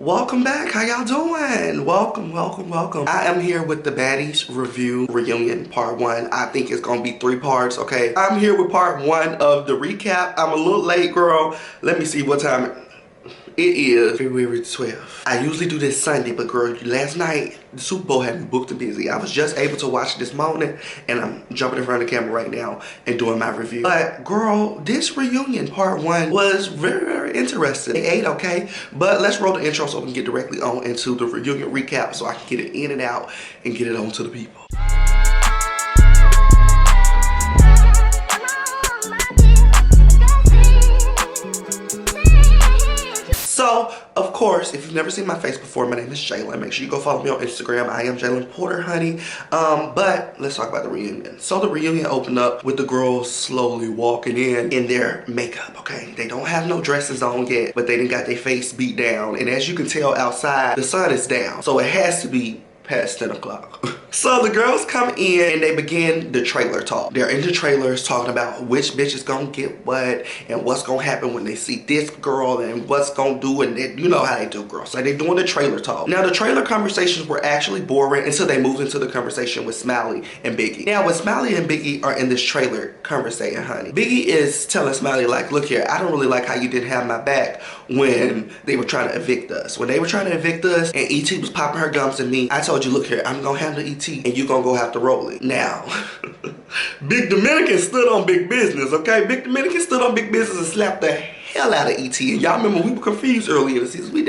Welcome back. How y'all doing? Welcome. I am here with the Baddies review reunion part 1. I think it's gonna be 3 parts, okay? I'm here with part 1 of the recap. I'm a little late, girl. Let me see what time it is. February 12th. I usually do this Sunday, but girl, last night the Super Bowl had me booked and busy. I was just able to watch this morning, and I'm jumping in front of the camera right now and doing my review. But girl, this reunion part 1 was very interesting. They ate, okay? But let's roll the intro so we can get directly on into the reunion recap so I can get it in and out and get it on to the people. So, of course, if you've never seen my face before, my name is Jalen. Make sure you go follow me on Instagram. I am Jalen Porter, honey. But let's talk about the reunion. So the reunion opened up with the girls slowly walking in their makeup, okay? They don't have no dresses on yet, but they done got their face beat down. And as you can tell outside, the sun is down. So it has to be past 10 o'clock. So the girls come in and they begin the trailer talk. They're in the trailers talking about which bitch is gonna get what and what's gonna happen when they see this girl and what's gonna do, and you know how they do, girls. So they're doing the trailer talk. Now the trailer conversations were actually boring until they moved into the conversation with Smiley and Biggie. Now when Smiley and Biggie are in this trailer conversating, honey, Biggie is telling Smiley like, look here, I don't really like how you didn't have my back when they were trying to evict us. When they were trying to evict us and E.T. was popping her gums at me, I told you, look here, I'm gonna handle E.T. and you gonna go have to roll it. Now, Big Dominican stood on big business, okay? Big Dominican stood on big business and slapped the hell out of E.T. And y'all remember we were confused earlier in the season. We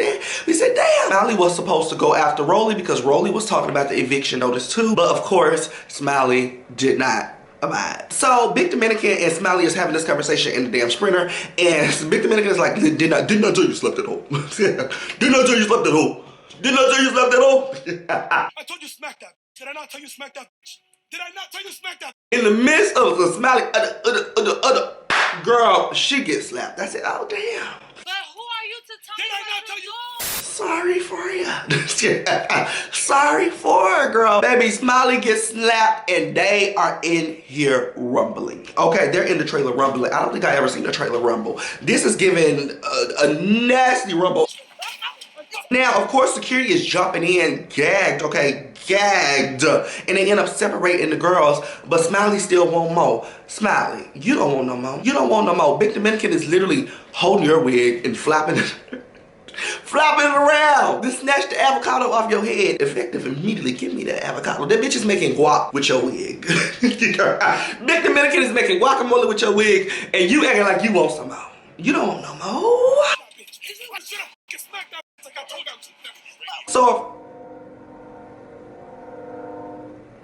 said, damn. Smiley was supposed to go after Rolly because Rolly was talking about the eviction notice too. But of course, Smiley did not abide. So Big Dominican and Smiley is having this conversation in the damn Sprinter, and Big Dominican is like, did not tell you slept at home. Did not tell you slept at home. Did not tell you slept at home. I told you smack that. Did I not tell you smack that bitch? Did I not tell you smack that? In the midst of the Smiley, girl, she gets slapped. I said, oh damn. But who are you to tell me? Did I not tell you? Sorry for you. Sorry for her, girl. Baby, Smiley gets slapped and they are in here rumbling. Okay, they're in the trailer rumbling. I don't think I ever seen a trailer rumble. This is giving a nasty rumble. Now, of course, security is jumping in, gagged, okay, gagged. And they end up separating the girls, but Smiley still want more. Smiley, you don't want no more. You don't want no more. Big Dominican is literally holding your wig and flopping it. Flopping it around. Just snatch the avocado off your head. Effective immediately. Give me that avocado. That bitch is making guac with your wig. Big Dominican is making guacamole with your wig, and you acting like you want some more. You don't want no more. So,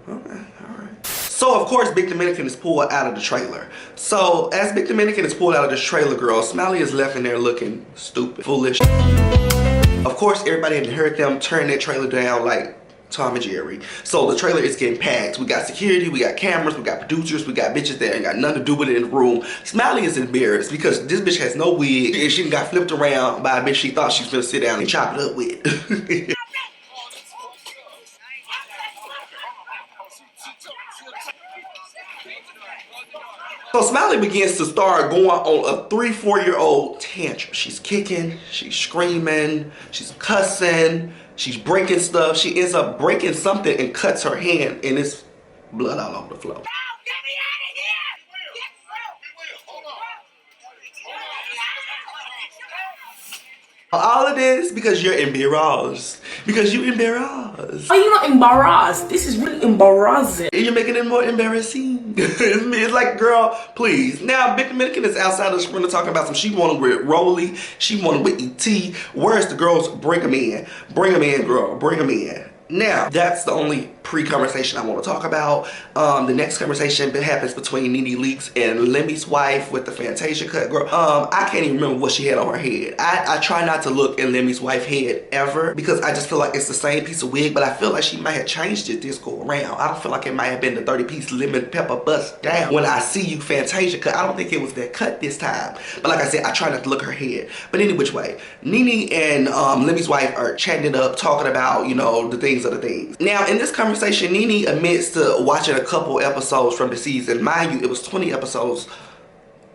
okay, alright. So, of course, Big Dominican is pulled out of the trailer. So, as Big Dominican is pulled out of this trailer, girl, Smiley is left in there looking stupid, foolish. Of course, everybody had heard them turn that trailer down like Tom and Jerry. So, the trailer is getting packed. We got security, we got cameras, we got producers, we got bitches there and got nothing to do with it in the room. Smiley is embarrassed because this bitch has no wig and she got flipped around by a bitch she thought she was gonna sit down and chop it up with. So Smiley begins to start going on a 3-4-year-old tantrum. She's kicking, she's screaming, she's cussing, she's breaking stuff. She ends up breaking something and cuts her hand, and it's blood all over the floor. All of this because you're embarrassed. Because you embarrassed. Are you not embarrassed? This is really embarrassing. And you're making it more embarrassing. It's like, girl, please. Now, Big Dominican is outside of the Sprinter talking about some. She wanted with Rolly. She wanted with E.T. Where's the girls? Bring them in. Bring them in, girl. Bring them in. Now, that's the only pre-conversation I want to talk about. The next conversation happens between Nene Leakes and Lemmy's wife with the Fantasia cut, girl. I can't even remember what she had on her head. I try not to look at Lemmy's wife's head ever because I just feel like it's the same piece of wig, but I feel like she might have changed it this go around. I don't feel like it might have been the 30-piece lemon pepper bust down. When I see you Fantasia cut, I don't think it was that cut this time. But like I said, I try not to look at her head. But any which way, Nene and Lemmy's wife are chatting it up, talking about, you know, the things of the things. Now, in this conversation, Nene admits to watching a couple episodes from the season. Mind you, it was 20 episodes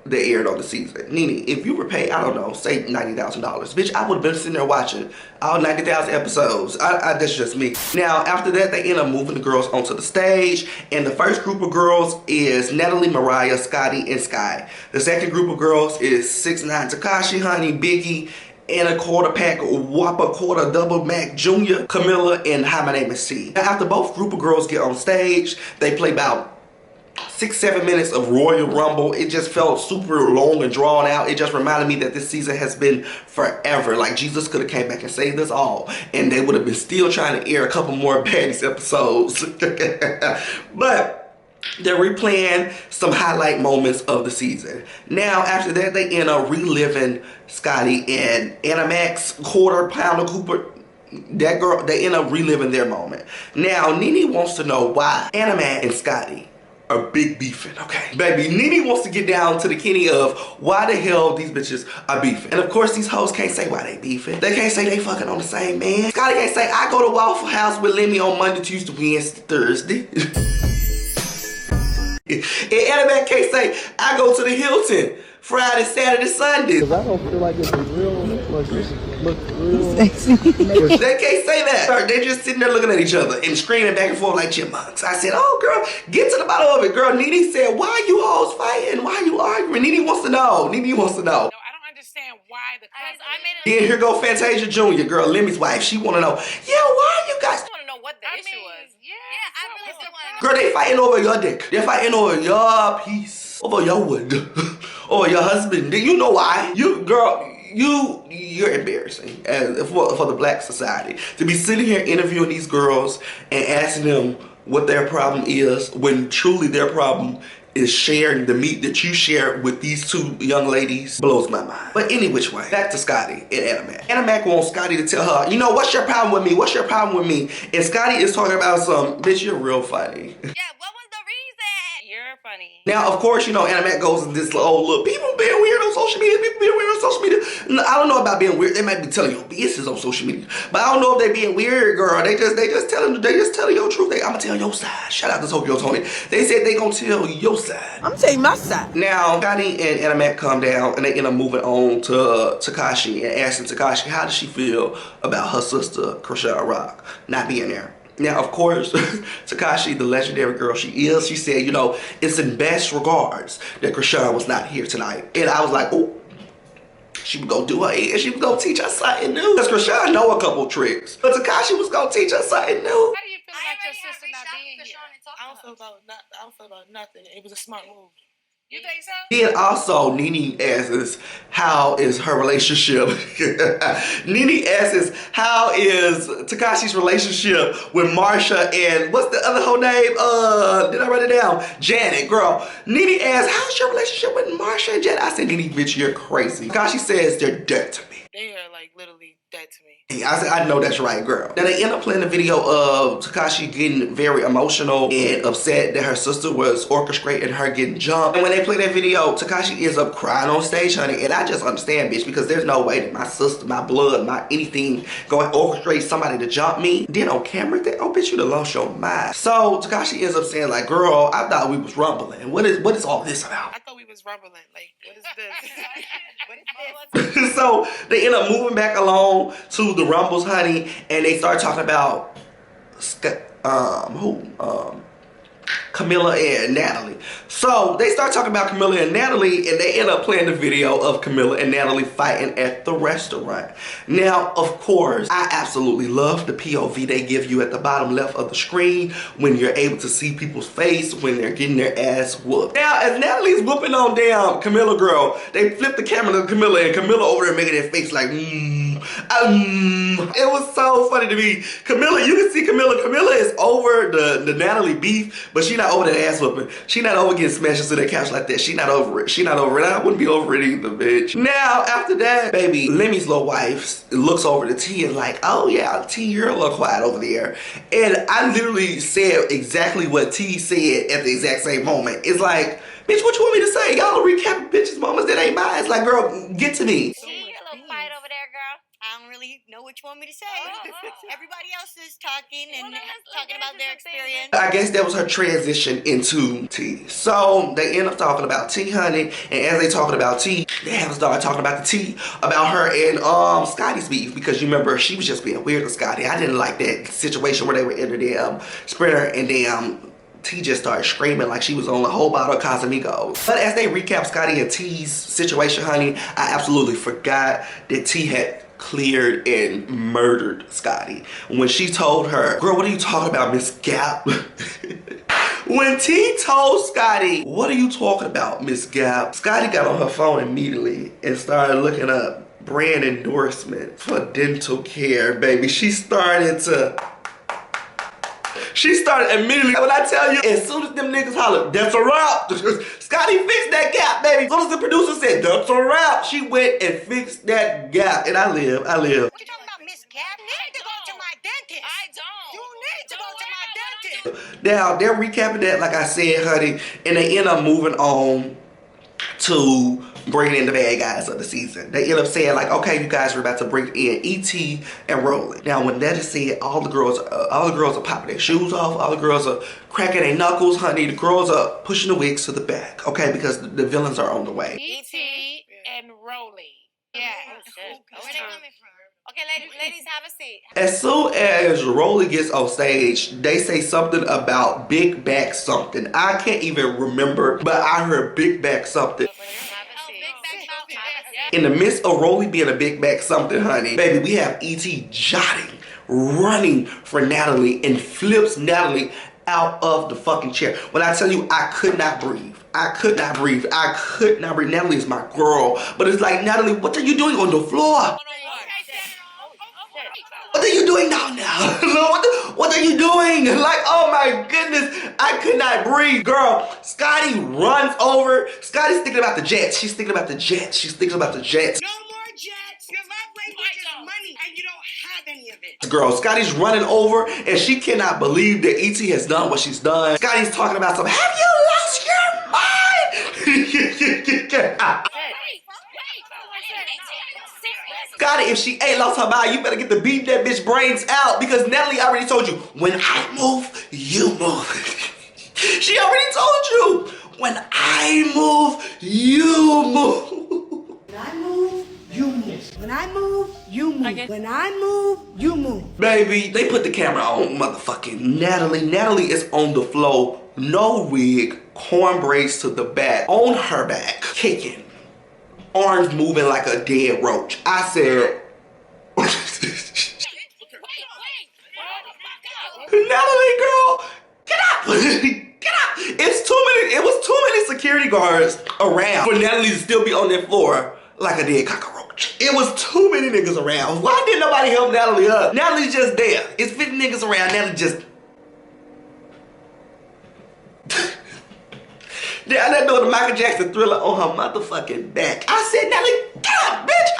that aired on the season. Nene, if you were paid, I don't know, say $90,000, bitch, I would have been sitting there watching all 90,000 episodes. That's just me. Now, after that, they end up moving the girls onto the stage, and the first group of girls is Natalie, Mariah, Scotty, and Sky. The second group of girls is 6ix9ine, Tekashi, Honey, Biggie, and a quarter pack Whopper quarter double Mac Jr., Camilla, and Hi, My Name is C. Now, after both group of girls get on stage, they play about 6-7 minutes of Royal Rumble. It just felt super long and drawn out. It just reminded me that this season has been forever. Like Jesus could have came back and saved us all, and they would have been still trying to air a couple more Baddies episodes. But they're replaying some highlight moments of the season. Now, after that, they end up reliving Scotty and Annamax, quarter pounder Cooper. That girl, they end up reliving their moment. Now, Nene wants to know why Annamax and Scotty are big beefing, okay? Baby, Nene wants to get down to the Kenny of why the hell these bitches are beefing. And of course, these hoes can't say why they beefing. They can't say they fucking on the same man. Scotty can't say, I go to Waffle House with Lemmy on Monday, Tuesday, Wednesday, Thursday. And Annamax can't say, I go to the Hilton Friday, Saturday, Sunday. Cause I don't feel like it's real, like this look real. They can't say that. They're just sitting there looking at each other and screaming back and forth like chipmunks. I said, oh girl, get to the bottom of it. Girl, Nene said, why you hoes fighting? Why you arguing? Nene wants to know. Nene wants to know. No, I don't understand why the conflict. I made Then here go Fantasia Jr., girl, Lemmy's wife. She want to know, yeah, why you guys? I want to know what the issue was. Yeah, I really still want to know. Girl, they fighting over your dick. They're fighting over your piece, over your wood, over your husband. You know why? You, girl, you're embarrassing for the black society to be sitting here interviewing these girls and asking them what their problem is when truly their problem is sharing the meat that you share with these two young ladies. Blows my mind. But any which way, back to Scotty and Annamax. Annamax wants Scotty to tell her, you know, what's your problem with me? What's your problem with me? And Scotty is talking about some, bitch, you're real funny. Yeah, what was the reason? You're funny. Now, of course, you know, Annamax goes in this old look. People being weird on social media. People being weird on social media. No, I don't know about being weird. They might be telling your business on social media. But I don't know if they being weird, girl. They just telling your truth. I'm gonna tell your side. Shout out to Tokyo Tony. They said they gonna tell your side. I'm telling my side. Now, Scotty and Annamax come down and they end up moving on to Tekashi and asking Tekashi how does she feel about her sister, Krishan Rock, not being there. Now, of course, Tekashi, the legendary girl she is, she said, you know, it's in best regards that Krishan was not here tonight. And I was like, oh, she was gonna do her and she was gonna teach us something new. Because Krishan know a couple tricks, but Tekashi was gonna teach us something new. How do you feel about your sister not being here? I don't feel about nothing. It was a smart move. You think so? Then also, Nene asks, how is her relationship? Nene asks, how is Tekashi's relationship with Marsha and what's the other whole name? Did I write it down? Janet, girl. Nene asks, how's your relationship with Marsha and Janet? I said, Nene, bitch, you're crazy. Tekashi says they're dead to me. They are like literally dead to me. I said, I know that's right, girl. Now they end up playing the video of Tekashi getting very emotional and upset that her sister was orchestrating her getting jumped. And when they play that video, Tekashi ends up crying on stage, honey. And I just understand, bitch, because there's no way that my sister, my blood, my anything going to orchestrate somebody to jump me. Then on camera, oh, bitch, you done lost your mind. So Tekashi ends up saying, like, girl, I thought we was rumbling. What is all this about? I thought we was rumbling. Like, what is this? What is this? So they end up moving back along to the Rumbles, honey, and they start talking about Camilla and Natalie. So they start talking about Camilla and Natalie, and they end up playing the video of Camilla and Natalie fighting at the restaurant. Now, of course, I absolutely love the POV they give you at the bottom left of the screen when you're able to see people's face when they're getting their ass whooped. Now, as Natalie's whooping on down Camilla, girl, they flip the camera to Camilla, and Camilla over there making that face like, It was so funny to me. Camilla, you can see Camilla. Camilla is over the Natalie beef, but she not over that ass whooping. She not over getting smashed into that couch like that. She not over it. She not over it. I wouldn't be over it either, bitch. Now, after that, baby, Lemmy's little wife looks over to T and like, oh yeah, T, you're a little quiet over there. And I literally said exactly what T said at the exact same moment. It's like, bitch, what you want me to say? Y'all recap bitches' moments that ain't mine. It's like, girl, get to me. See a little fight over there, girl. I don't really know know what you want me to say. Everybody else is talking and talking about their experience. I guess that was her transition into tea. So they end up talking about tea, honey. And as they talking about tea, they have to start talking about the tea about her and Scotty's beef, because you remember she was just being weird with Scotty. I didn't like that situation where they were in the damn sprinter and T just started screaming like she was on a whole bottle of Casamigos. But as they recap Scotty and T's situation, honey, I absolutely forgot that T had cleared and murdered Scotty when she told her, girl, what are you talking about, Miss Gap? When T told Scotty, what are you talking about, Miss Gap? Scotty got on her phone immediately and started looking up brand endorsement for dental care, baby. She started immediately. When I tell you, as soon as them niggas hollered, that's a wrap. Scotty fixed that gap, baby. As soon as the producer said, that's a wrap, she went and fixed that gap. And I live. What are you talking about, Miss Gap? You need to go to my dentist. I don't. You need to go to my dentist. Now, they're recapping that, like I said, honey, and they end up moving on to bringing in the bad guys of the season. They end up saying like, okay, you guys are about to bring in E.T. and Rolling. Now, when that is said, all the girls are popping their shoes off. All the girls are cracking their knuckles, honey. The girls are pushing the wigs to the back, okay, because the villains are on the way. E.T. and Rolling. Yeah. Where they coming from? Okay, ladies, have a seat. As soon as Rolly gets on stage, they say something about big back something. I can't even remember, but I heard big back something. In the midst of Rolly being a big back something, honey, baby, we have E.T. jotting, running for Natalie, and flips Natalie out of the fucking chair. When I tell you, I could not breathe. I could not breathe. I could not breathe. Natalie is my girl. But it's like, Natalie, what are you doing on the floor? What are you doing now? What are you doing? Like, oh my goodness, I could not breathe. Girl, Scotty runs over. Scotty's thinking about the jets. She's thinking about the jets. She's thinking about the jets. No more jets. Your love language is money, and you don't have any of it. Girl, Scotty's running over, and she cannot believe that E.T. has done what she's done. Scotty's talking about some, have you lost your mind? Scotty, if she ain't lost her mind, you better get to beat that bitch brains out, because Natalie already told you, when I move, you move. She already told you, when I move, you move. When I move, you move. When I move, you move. When I move, you move. Baby, they put the camera on motherfucking Natalie. Natalie is on the floor, no wig, corn braids to the back, on her back, kicking. Arms moving like a dead roach. I said, Natalie, girl, get up. Get up. It was too many security guards around for Natalie to still be on that floor like a dead cockroach. It was too many niggas around. Why didn't nobody help Natalie up? Natalie's just there. It's 50 niggas around. Natalie just... Yeah, that doing the Michael Jackson Thriller on her motherfucking back. I said, Natalie, get up, bitch.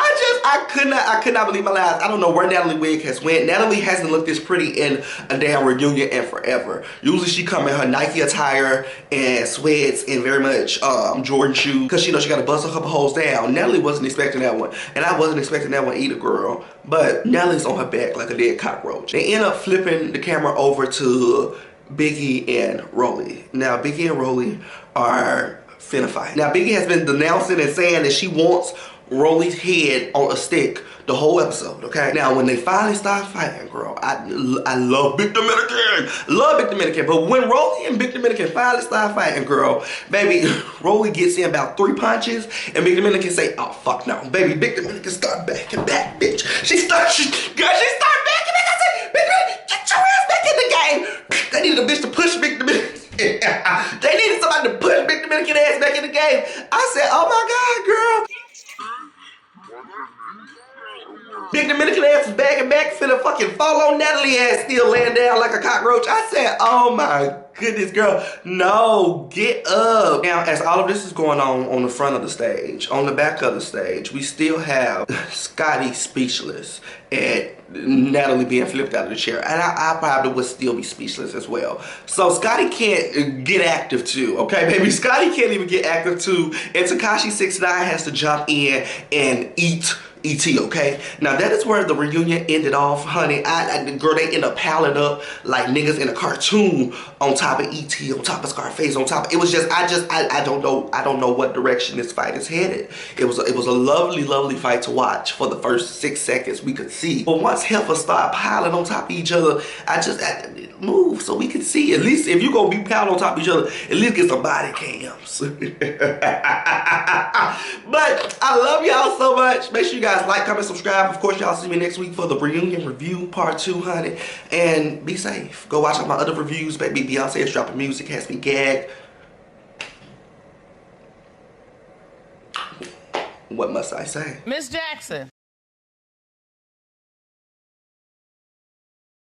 I could not believe my lies. I don't know where Natalie wig has went. Natalie hasn't looked this pretty in a damn reunion and forever. Usually she come in her Nike attire and sweats and very much Jordan shoes, because she knows she got to bust a couple holes down. Natalie wasn't expecting that one, and I wasn't expecting that one either, girl. But Natalie's on her back like a dead cockroach. They end up flipping the camera over to Biggie and Rolly. Now, Biggie and Rolly are finna fight. Now, Biggie has been denouncing and saying that she wants Rolly's head on a stick the whole episode, okay? Now, when they finally start fighting, girl, I love Big Dominican. Love Big Dominican. But when Rolly and Big Dominican finally start fighting, girl, baby, Rolly gets in about 3 punches, and Big Dominican say, oh, fuck no. Baby, Big Dominican start back and back, bitch. She start back and back. I said, Big Dominican, get your ass back in the game. They needed a bitch to push Big Dominican. They needed somebody to push Big Dominican ass back in the game. I said, oh my God, girl. Big Dominican ass is back and back, finna fucking fall on Natalie ass, still laying down like a cockroach. I said, oh my goodness, girl. No, get up. Now, as all of this is going on the front of the stage, on the back of the stage, we still have Scotty speechless and Natalie being flipped out of the chair. And I probably would still be speechless as well. So Scotty can't get active too, okay, baby? Scotty can't even get active too. And Tekashi 6ix9ine has to jump in and eat E.T., okay? Now that is where the reunion ended off, honey. The girl, they end up piling up like niggas in a cartoon on top of E.T., on top of Scarface, on top. It was just, I don't know what direction this fight is headed. It was a lovely, lovely fight to watch for the first 6 seconds we could see. But once heifers start piling on top of each other, I move so we can see. At least if you're gonna be piling on top of each other, at least get some body cams. But I love y'all so much. Make sure you guys like, comment, subscribe. Of course, y'all see me next week for the reunion review part 2, honey. And be safe. Go watch all my other reviews, baby. Beyonce is dropping music, has me gagged. What must I say? Miss Jackson.